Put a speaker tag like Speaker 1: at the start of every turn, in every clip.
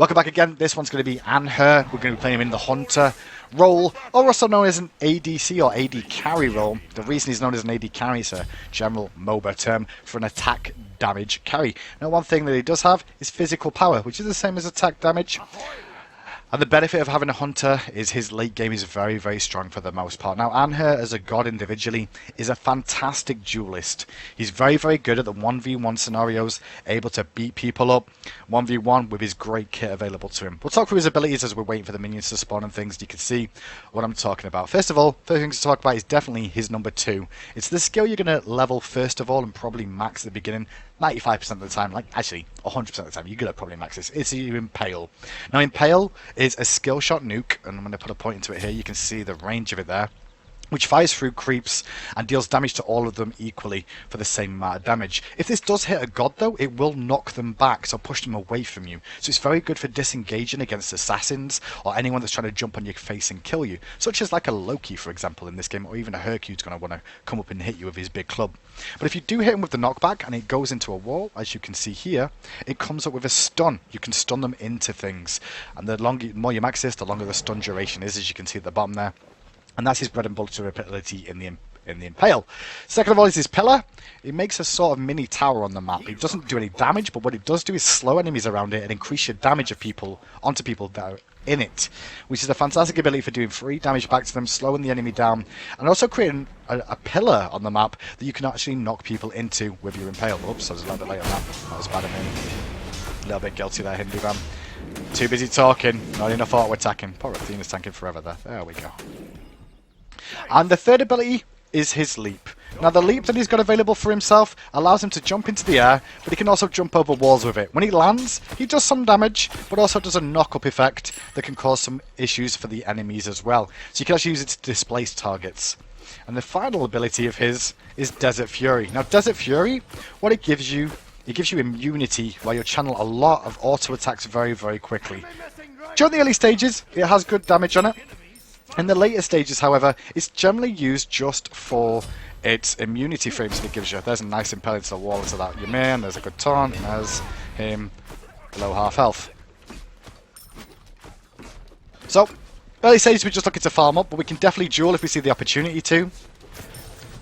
Speaker 1: Welcome back again. This one's going to be Anhur. We're going to be playing him in the Hunter role, or also known as an ADC or AD carry role. The reason he's known as an AD carry is a general MOBA term for an attack damage carry. Now, one thing that he does have is physical power, which is the same as attack damage. And the benefit of having a Hunter is his late game is very, very strong for the most part. Now, Anhur, as a god individually, is a fantastic duelist. He's very, very good at the 1v1 scenarios, able to beat people up 1v1 with his great kit available to him. We'll talk through his abilities as we're waiting for the minions to spawn and things. You can see what I'm talking about. First of all, first thing to talk about is definitely his number 2. It's the skill you're going to level first of all and probably max at the beginning. 95% of the time, like actually 100% of the time, you're going to probably max this. It's your Impale. Now, Impale is a skill shot nuke, and I'm going to put a point into it here. You can see the range of it there, which fires through creeps and deals damage to all of them equally for the same amount of damage. If this does hit a god though, it will knock them back, so push them away from you. So it's very good for disengaging against assassins or anyone that's trying to jump on your face and kill you, such as like a Loki, for example, in this game, or even a Hercule's going to want to come up and hit you with his big club. But if you do hit him with the knockback and it goes into a wall, as you can see here, it comes up with a stun. You can stun them into things, and the more you max this, the longer the stun duration is, as you can see at the bottom there. And that's his bread and butter ability in the Impale. Second of all is his Pillar. It makes a sort of mini tower on the map. It doesn't do any damage, but what it does do is slow enemies around it and increase your damage of people onto people that are in it, which is a fantastic ability for doing free damage back to them, slowing the enemy down, and also creating a pillar on the map that you can actually knock people into with your Impale. Oops, I was a little bit late on that. That was bad of me. A little bit guilty there, Hindu man. Too busy talking, not enough auto attacking. Poor Athena's tanking forever there. There we go. And the third ability is his leap. Now, the leap that he's got available for himself allows him to jump into the air, but he can also jump over walls with it. When he lands, he does some damage, but also does a knock-up effect that can cause some issues for the enemies as well. So you can actually use it to displace targets. And the final ability of his is Desert Fury. Now, Desert Fury, what it gives you immunity while you channel a lot of auto attacks very, very quickly. During the early stages, it has good damage on it. In the later stages, however, it's generally used just for its immunity frames that it gives you. There's a nice impale into the wall into that Yaman, there's a good taunt, and there's him below half health. So, early stages we're just looking to farm up, but we can definitely duel if we see the opportunity to.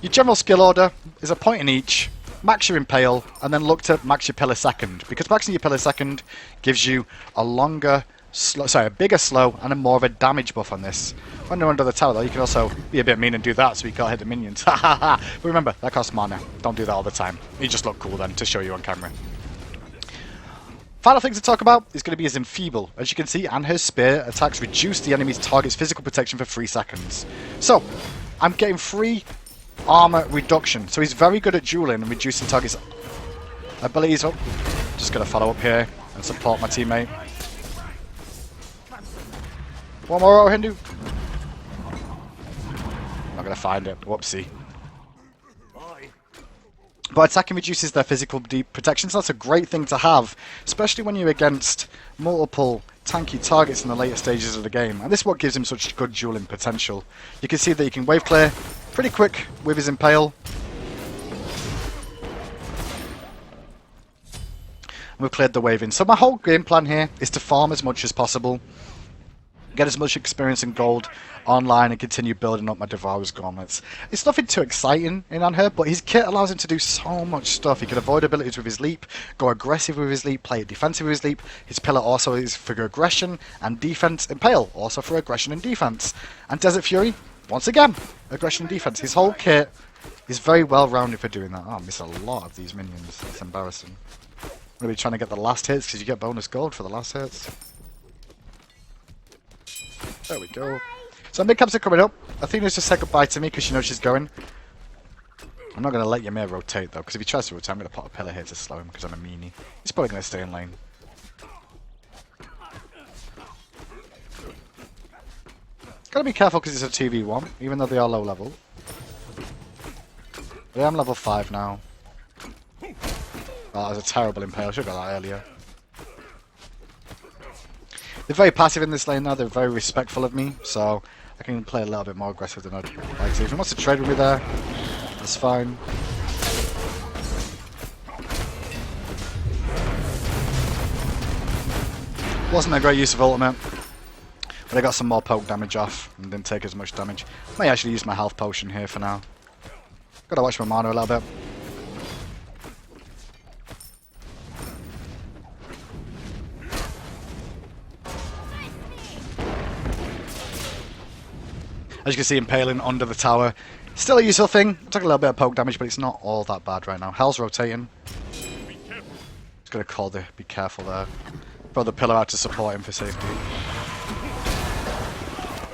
Speaker 1: Your general skill order is a point in each, max your Impale, and then look to max your Pillar second, because maxing your Pillar second gives you a bigger slow and a more of a damage buff on this. When you're under the tower though, you can also be a bit mean and do that so you can't hit the minions. But remember, that costs mana. Don't do that all the time. You just look cool then to show you on camera. Final thing to talk about is going to be his Enfeeble. As you can see, and her spear attacks reduce the enemy's target's physical protection for 3 seconds. So, I'm getting free armor reduction. So he's very good at dueling and reducing targets' abilities. Oh, just going to follow up here and support my teammate. One more auto Hindu. Not going to find it. Whoopsie. But attacking reduces their physical protection, so that's a great thing to have, especially when you're against multiple tanky targets in the later stages of the game. And this is what gives him such good dueling potential. You can see that he can wave clear pretty quick with his Impale. And we've cleared the wave in. So my whole game plan here is to farm as much as possible, get as much experience and gold online, and continue building up my Devourer's Gauntlets. It's nothing too exciting in Anhur, but his kit allows him to do so much stuff. He can avoid abilities with his leap, go aggressive with his leap, play it defensive with his leap. His Pillar also is for aggression and defense. Impale also for aggression and defense. And Desert Fury, once again, aggression and defense. His whole kit is very well rounded for doing that. Oh, I miss a lot of these minions. That's embarrassing. I'm going to be trying to get the last hits because you get bonus gold for the last hits. There we go. So mid-caps are coming up. Athena's just said goodbye to me because she knows she's going. I'm not going to let Ymir rotate though, because if he tries to rotate, I'm going to put a Pillar here to slow him because I'm a meanie. He's probably going to stay in lane. Gotta be careful because it's a 2v1, even though they are low level. But I'm level 5 now. Oh, that was a terrible Impale. I should have got that earlier. They're very passive in this lane now, they're very respectful of me, so I can play a little bit more aggressive than I'd like to. If he wants to trade with me there, that's fine. Wasn't a great use of ultimate, but I got some more poke damage off and didn't take as much damage. May actually use my health potion here for now. Gotta watch my mana a little bit. As you can see, impaling under the tower. Still a useful thing. Took a little bit of poke damage, but it's not all that bad right now. Hell's rotating. Just gonna call the be careful there. Throw the pillar out to support him for safety.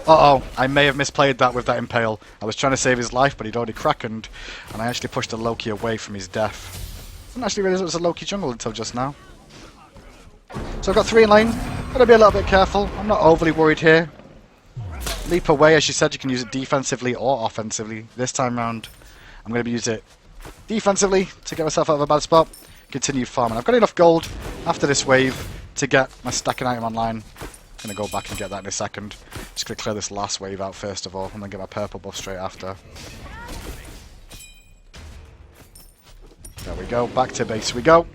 Speaker 1: Uh-oh, I may have misplayed that with that impale. I was trying to save his life, but he'd already crackened, and I actually pushed a Loki away from his death. Didn't actually realize it was a Loki jungle until just now. So I've got 3 in lane. Gotta be a little bit careful. I'm not overly worried here. Leap away, as you said, you can use it defensively or offensively. This time round, I'm going to use it defensively to get myself out of a bad spot. Continue farming. I've got enough gold after this wave to get my stacking item online. I'm going to go back and get that in a second. Just going to clear this last wave out first of all, and then get my purple buff straight after. There we go, back to base we go.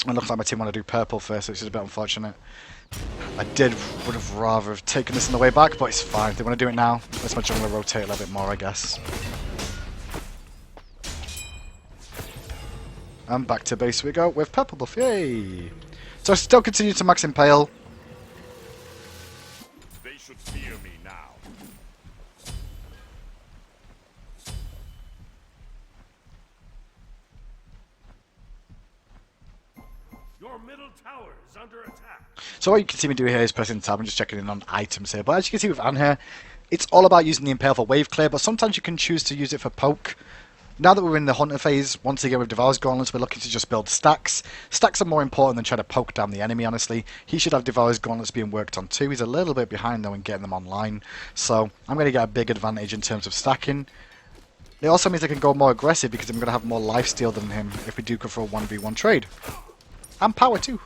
Speaker 1: It looks like my team want to do purple first, which is a bit unfortunate. I would have rather have taken this on the way back, but it's fine. They want to do it now. Let's my jungler rotate a little bit more, I guess. And back to base we go with purple buff, yay! So I still continue to max impale.
Speaker 2: They should fear me now. Your middle tower is under attack.
Speaker 1: So what you can see me do here is pressing tab and just checking in on items here. But as you can see with Anhur, it's all about using the impale for wave clear, but sometimes you can choose to use it for poke. Now that we're in the hunter phase, once again with Devour's Gauntlets, we're looking to just build stacks. Stacks are more important than trying to poke down the enemy, honestly. He should have Devour's Gauntlets being worked on too. He's a little bit behind though in getting them online. So I'm going to get a big advantage in terms of stacking. It also means I can go more aggressive because I'm going to have more lifesteal than him if we do go for a 1v1 trade. And power too.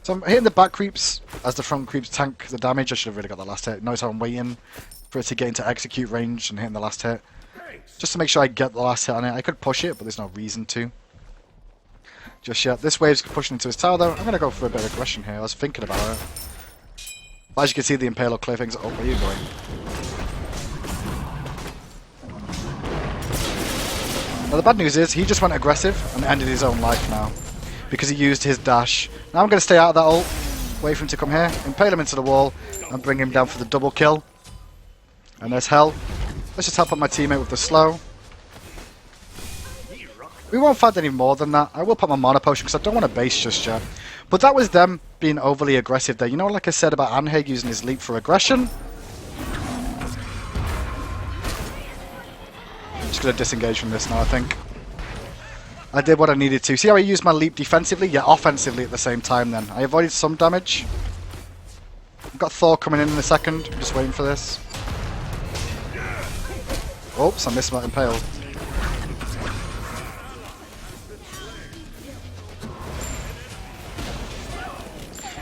Speaker 1: So I'm hitting the back creeps as the front creeps tank the damage. I should have really got the last hit. Notice how I'm waiting for it to get into execute range and hitting the last hit. Just to make sure I get the last hit on it. I could push it, but there's no reason to. Just yet. This wave's pushing into his tower though. I'm going to go for a bit of aggression here. I was thinking about it. But as you can see, the Impale will clear things. Oh, where are you going? Now the bad news is, he just went aggressive and ended his own life now. Because he used his dash. Now I'm going to stay out of that ult. Wait for him to come here. Impale him into the wall. And bring him down for the double kill. And there's Hell. Let's just help out my teammate with the slow. We won't fight any more than that. I will put my mana potion because I don't want to base just yet. But that was them being overly aggressive there. You know, like I said about Anhur using his leap for aggression? I'm just going to disengage from this now, I think. I did what I needed to. See how I used my leap defensively? Yeah, offensively at the same time then. I avoided some damage. I've got Thor coming in a second. I'm just waiting for this. Oops, I missed my impale.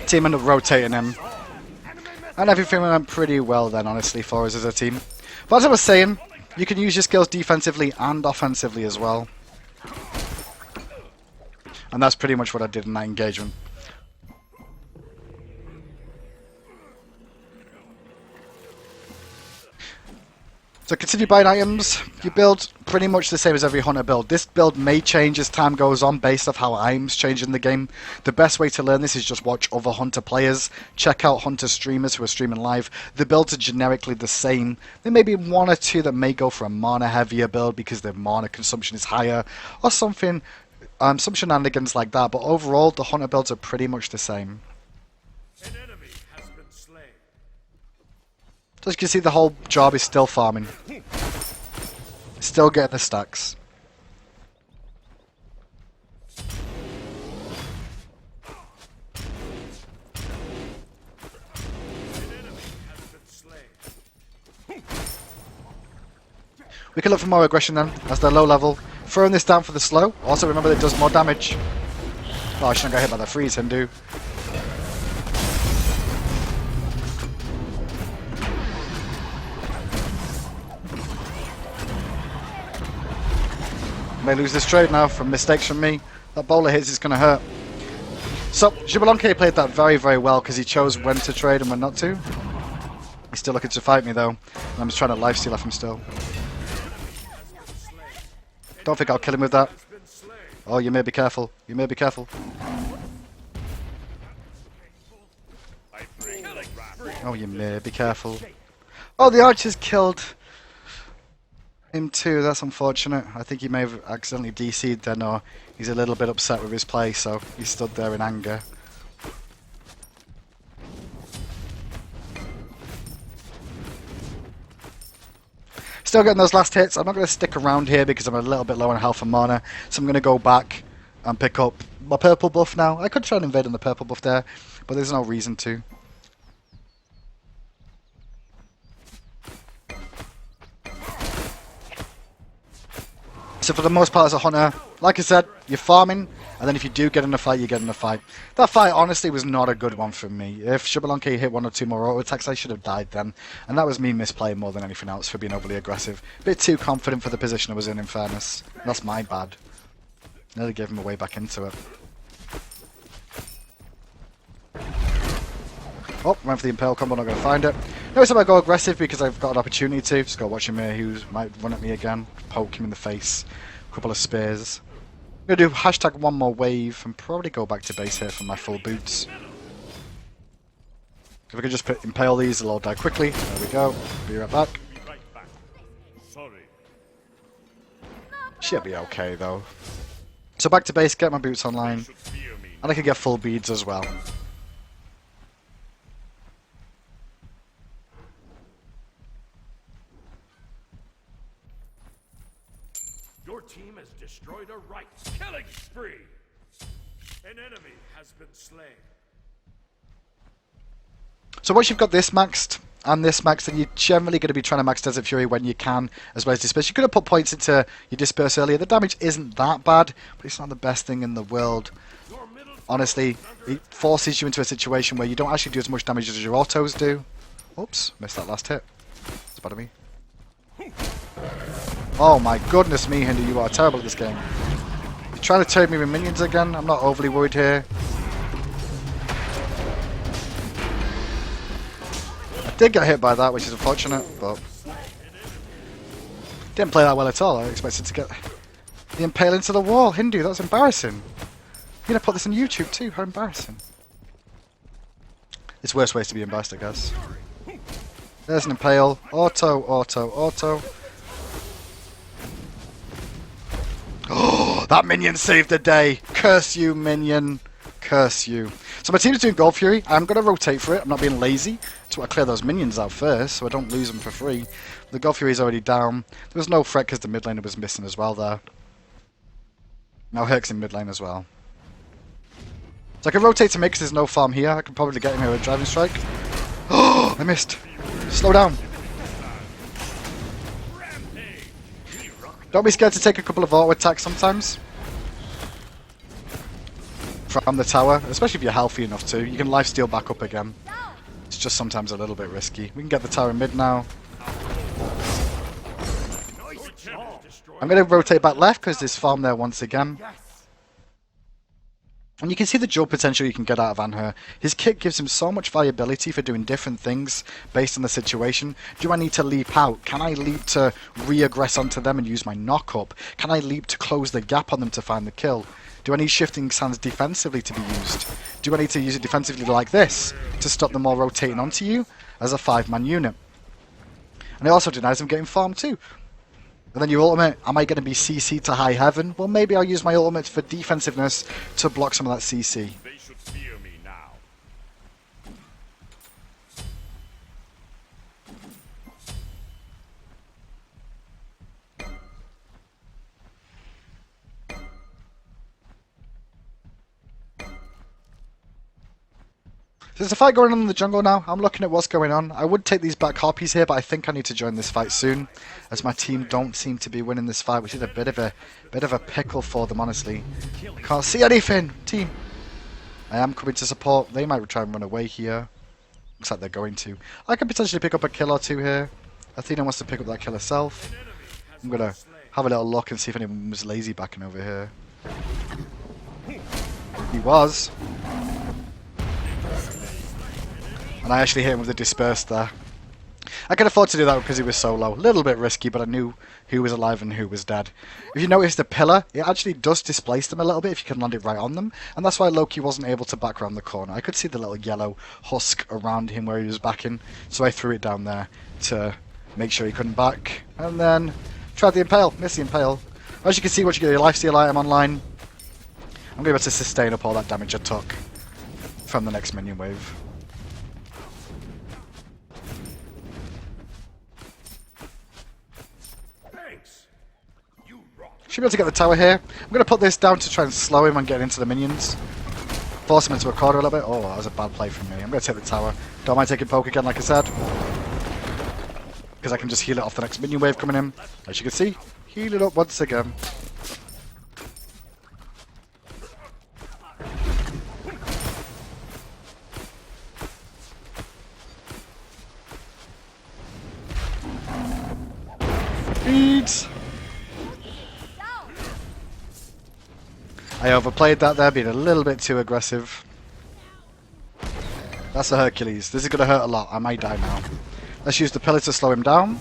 Speaker 1: Team ended up rotating him. And everything went pretty well then, honestly, for us as a team. But as I was saying, you can use your skills defensively and offensively as well. And that's pretty much what I did in that engagement. So continue buying items. You build pretty much the same as every hunter build. This build may change as time goes on based off how items change in the game. The best way to learn this is just watch other hunter players. Check out hunter streamers who are streaming live. The builds are generically the same. There may be one or two that may go for a mana heavier build because their mana consumption is higher or something. Some shenanigans like that. But overall, the hunter builds are pretty much the same. So as you can see, the whole job is still farming. Still getting the stacks. We can look for more aggression then, as they're low level. Throwing this down for the slow. Also remember that it does more damage. Oh, I shouldn't get hit by the freeze, Hindu. May lose this trade now from mistakes from me. That bowler hits is going to hurt. So, Xbalanque played that very, very well because he chose when to trade and when not to. He's still looking to fight me though, and I'm just trying to lifesteal off him still. Don't think I'll kill him with that. Oh, you may be careful. You may be careful. Oh, you may be careful. Oh, the archer's killed him too. That's unfortunate. I think he may have accidentally DC'd then, or he's a little bit upset with his play, so he stood there in anger. Still getting those last hits. I'm not going to stick around here because I'm a little bit low on health and mana, so I'm going to go back and pick up my purple buff now. I could try and invade on the purple buff there, but there's no reason to. So for the most part as a hunter, like I said, you're farming, and then if you do get in a fight, you get in a fight. That fight honestly was not a good one for me. If Xbalanque hit 1 or 2 more auto attacks, I should have died then. And that was me misplaying more than anything else for being overly aggressive. A bit too confident for the position I was in fairness. That's my bad. Nearly gave him a way back into it. Oh, went for the Impale combo, not going to find it. Notice if I go aggressive because I've got an opportunity to. Just go watch him here, who might run at me again. Poke him in the face. A couple of spears. I'm going to do hashtag 1 more wave and probably go back to base here for my full boots. If we could just impale these, they'll all die quickly. There we go. Be right back. Should be okay though. So back to base, get my boots online. And I can get full beads as well.
Speaker 2: Your team has destroyed a right killing spree. An enemy has been slain.
Speaker 1: So once you've got this maxed and this maxed, then you're generally going to be trying to max Desert Fury when you can, as well as Disperse. You could have put points into your Disperse earlier. The damage isn't that bad, but it's not the best thing in the world. Honestly, it forces you into a situation where you don't actually do as much damage as your autos do. Oops, missed that last hit. That's bad of me. Oh my goodness me, Hindu, you are terrible at this game. You're trying to turn me with minions again? I'm not overly worried here. I did get hit by that, which is unfortunate, but didn't play that well at all. I expected to get the impale into the wall. Hindu, that's embarrassing. You're going to put this on YouTube too, how embarrassing. It's worse ways to be embarrassed, I guess. There's an impale. Auto, auto, auto. Oh, that minion saved the day. Curse you, minion. Curse you. So my team's doing Gold Fury. I'm going to rotate for it. I'm not being lazy. So I clear those minions out first so I don't lose them for free. The Gold Fury is already down. There was no threat because the mid laner was missing as well there. Now Herc's in mid lane as well. So I can rotate to mid because there's no farm here. I can probably get him here with a Driving Strike. Oh, I missed. Slow down. Don't be scared to take a couple of auto attacks sometimes. From the tower, especially if you're healthy enough to. You can lifesteal back up again. It's just sometimes a little bit risky. We can get the tower in mid now. I'm going to rotate back left because there's farm there once again. And you can see the dual potential you can get out of Anhur. His kit gives him so much variability for doing different things based on the situation. Do I need to leap out? Can I leap to re-aggress onto them and use my knock-up? Can I leap to close the gap on them to find the kill? Do I need shifting sands defensively to be used? Do I need to use it defensively like this to stop them all rotating onto you as a 5-man unit? And it also denies them getting farmed too. And then your ultimate, am I going to be CC to high heaven? Well, maybe I'll use my ultimate for defensiveness to block some of that CC.
Speaker 2: They should fear me now.
Speaker 1: There's a fight going on in the jungle now. I'm looking at what's going on. I would take these back harpies here, but I think I need to join this fight soon, as my team don't seem to be winning this fight, which is a bit of a pickle for them, honestly. I can't see anything, team. I am coming to support. They might try and run away here. Looks like they're going to. I could potentially pick up a kill or two here. Athena wants to pick up that kill herself. I'm gonna have a little look and see if anyone was lazy backing over here. He was. And I actually hit him with the disperse there. I could afford to do that because he was so low. A little bit risky, but I knew who was alive and who was dead. If you notice the pillar, it actually does displace them a little bit if you can land it right on them. And that's why Loki wasn't able to back around the corner. I could see the little yellow husk around him where he was backing. So I threw it down there to make sure he couldn't back. And then tried the impale. Missed the impale. As you can see, once you get your lifesteal item online, I'm going to be able to sustain up all that damage I took from the next minion wave. Should be able to get the tower here. I'm going to put this down to try and slow him and get into the minions. Force him into a corner a little bit. Oh, that was a bad play from me. I'm going to take the tower. Don't mind taking poke again, like I said. Because I can just heal it off the next minion wave coming in. As you can see, heal it up once again. Beads! I overplayed that there, being a little bit too aggressive. That's a Hercules. This is going to hurt a lot. I might die now. Let's use the pillar to slow him down.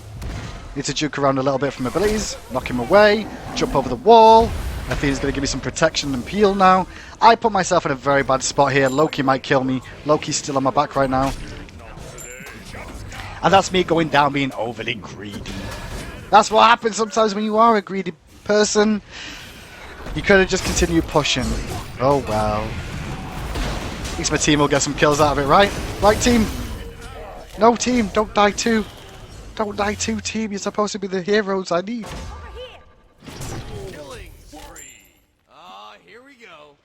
Speaker 1: Need to juke around a little bit from abilities. Knock him away. Jump over the wall. I think he's going to give me some protection and peel now. I put myself in a very bad spot here. Loki might kill me. Loki's still on my back right now. And that's me going down being overly greedy. That's what happens sometimes when you are a greedy person. You could have just continued pushing. Oh well. At least my team will get some kills out of it, right? Right, team? No, team, don't die too. Don't die too, team. You're supposed to be the heroes I need.
Speaker 3: Killing spree. Here we go.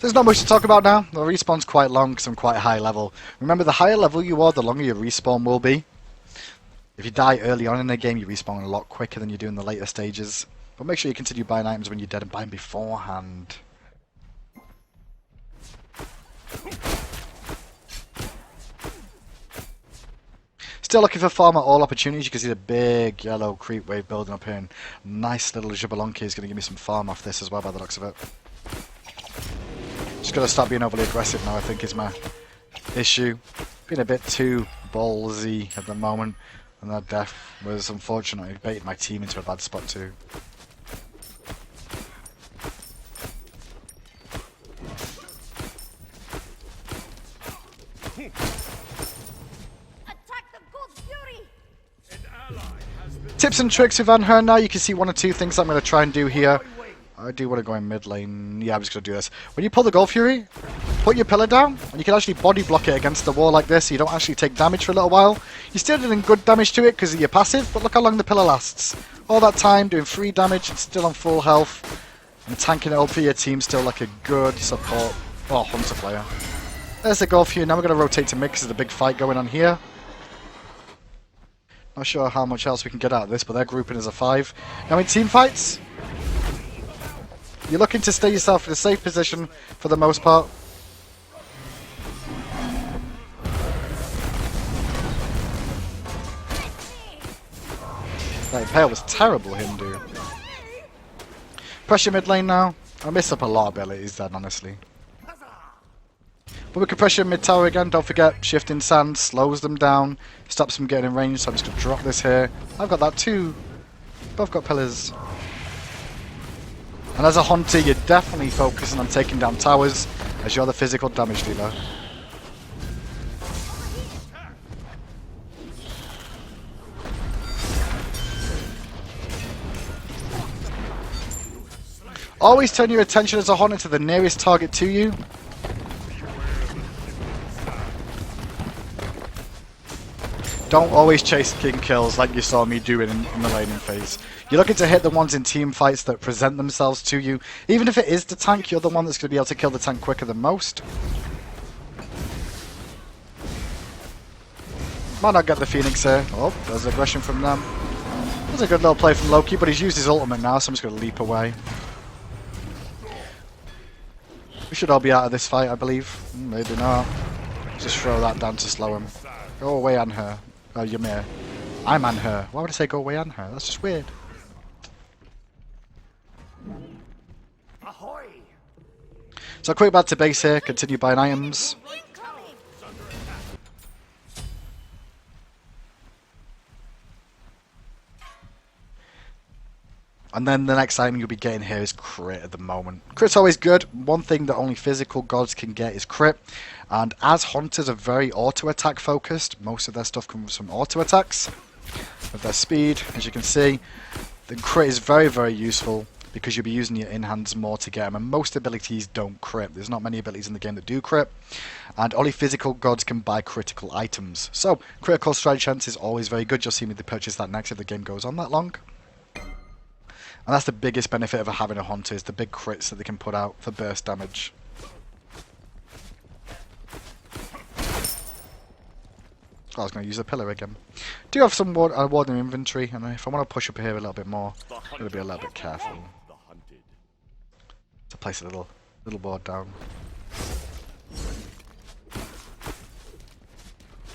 Speaker 1: There's not much to talk about now. The respawn's quite long because I'm quite high level. Remember, the higher level you are, the longer your respawn will be. If you die early on in the game, you respawn a lot quicker than you do in the later stages. But make sure you continue buying items when you're dead and buy them beforehand. Still looking for farm at all opportunities. You can see the big yellow creep wave building up here. And nice little Jabalonki is going to give me some farm off this as well by the looks of it. Just got to stop being overly aggressive now, I think, is my issue. Being a bit too ballsy at the moment. And that death was unfortunate. It baited my team into a bad spot too. Tips and tricks with Anhur now. You can see one or two things I'm going to try and do here. I do want to go in mid lane. Yeah, I'm just going to do this. When you pull the Gold Fury, put your pillar down, and you can actually body block it against the wall like this, so you don't actually take damage for a little while. You're still doing good damage to it because of your passive, but look how long the pillar lasts. All that time doing free damage and still on full health, and tanking it up for your team still like a good support. Oh, Hunter player. There's the Gold Fury. Now we're going to rotate to mid because there's a big fight going on here. Not sure how much else we can get out of this, but they're grouping as a 5. Now in team fights, you're looking to stay yourself in a safe position for the most part. That Impale was terrible, Hindu. Pressure mid lane now. I miss up a lot of abilities then, honestly. But we can pressure mid tower again. Don't forget, shifting sand slows them down, stops them getting in range. So I'm just going to drop this here. I've got that too. Both got pillars. And as a hunter, you're definitely focusing on taking down towers, as you're the physical damage dealer. Always turn your attention as a hunter to the nearest target to you. Don't always chase king kills like you saw me doing in the laning phase. You're looking to hit the ones in team fights that present themselves to you. Even if it is the tank, you're the one that's going to be able to kill the tank quicker than most. Might not get the Phoenix here. Oh, there's aggression from them. There's a good little play from Loki, but he's used his ultimate now, so I'm just going to leap away. We should all be out of this fight, I believe. Maybe not. Just throw that down to slow him. Go away, Anhur. Oh, Ymir. I'm Anhur. Why would I say go away, Anhur? That's just weird.
Speaker 2: Ahoy!
Speaker 1: So quick back to base here. Continue buying items. And then the next item you'll be getting here is crit at the moment. Crit's always good. One thing that only physical gods can get is crit. And as hunters are very auto-attack focused, most of their stuff comes from auto-attacks. With their speed, as you can see, the crit is very, very useful because you'll be using your in-hands more to get them. And most abilities don't crit. There's not many abilities in the game that do crit. And only physical gods can buy critical items. So, critical strike chance is always very good. You'll see me to purchase that next if the game goes on that long. And that's the biggest benefit of having a hunter, is the big crits that they can put out for burst damage. Oh, I was going to use the pillar again. Do have some ward in inventory, and if I want to push up here a little bit more, I'm going to be a little bit careful. To place a little board down.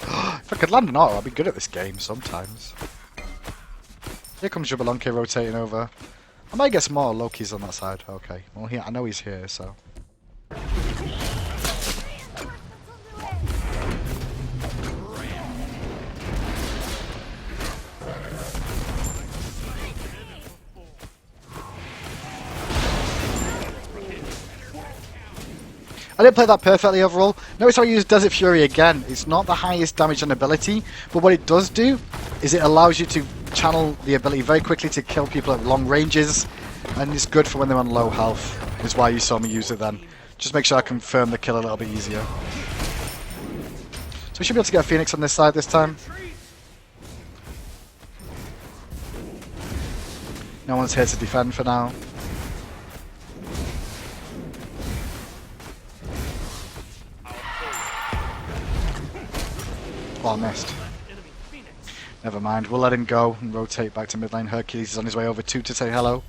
Speaker 1: If I could land an auto, I'd be good at this game sometimes. Here comes Jabberlonke rotating over. I might get some more Lokis on that side. Okay. Well, I know he's here, so. I didn't play that perfectly overall. Notice how I use Desert Fury again. It's not the highest damage and ability, but what it does do is it allows you to channel the ability very quickly to kill people at long ranges, and it's good for when they're on low health, is why you saw me use it then. Just make sure I confirm the kill a little bit easier. So we should be able to get a Phoenix on this side this time. No one's here to defend for now. Oh, I missed. Never mind, we'll let him go and rotate back to mid lane. Hercules is on his way over too to say hello.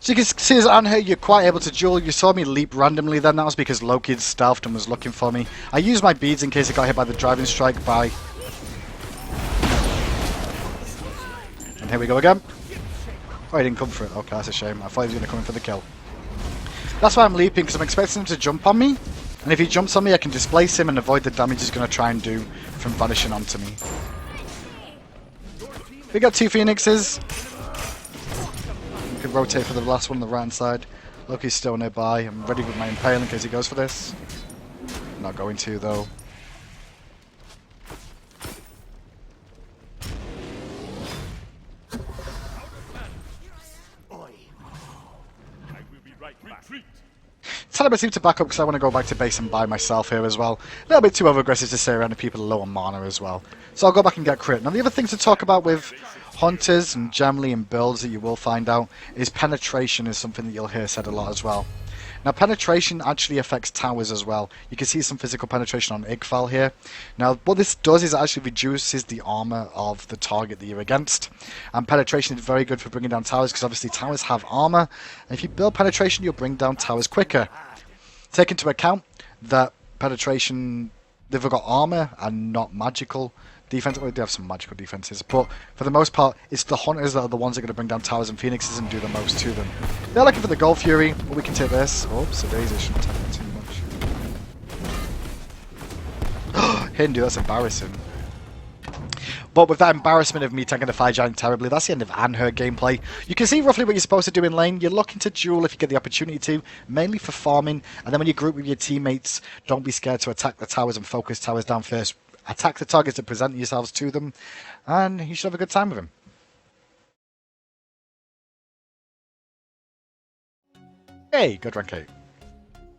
Speaker 1: So you can see as Anhur, you're quite able to duel. You saw me leap randomly then. That was because Loki had stealthed and was looking for me. I used my beads in case I got hit by the driving strike by... And here we go again. Oh, he didn't come for it. Okay, that's a shame. I thought he was going to come in for the kill. That's why I'm leaping, because I'm expecting him to jump on me. And if he jumps on me, I can displace him and avoid the damage he's going to try and do from vanishing onto me. We got 2 Phoenixes. Can rotate for the last one on the right hand side. Loki's still nearby. I'm ready with my impale in case he goes for this. Not going to though. Celebrate seems to back up because I want to go back to base and buy myself here as well. A little bit too over-aggressive to stay around if people are low on mana as well. So I'll go back and get crit. Now the other thing to talk about with hunters and generally in builds that you will find out is penetration is something that you'll hear said a lot as well. Now penetration actually affects towers as well. You can see some physical penetration on Igfal here. Now what this does is it actually reduces the armor of the target that you're against. And penetration is very good for bringing down towers because obviously towers have armor. And if you build penetration you'll bring down towers quicker. Take into account that penetration, they've got armor and not magical defense. Well, they do have some magical defenses, but for the most part, it's the hunters that are the ones that are going to bring down towers and phoenixes and do the most to them. They're looking for the Gold Fury, but we can take this. Oops, a daisy shouldn't take it too much. Hindu, that's embarrassing. But with that embarrassment of me taking the Fire Giant terribly, that's the end of Anhur gameplay. You can see roughly what you're supposed to do in lane. You're looking to duel if you get the opportunity to, mainly for farming. And then when you group with your teammates, don't be scared to attack the towers and focus towers down first. attack the targets and present yourselves to them, and you should have a good time with him. Hey, good rank 8.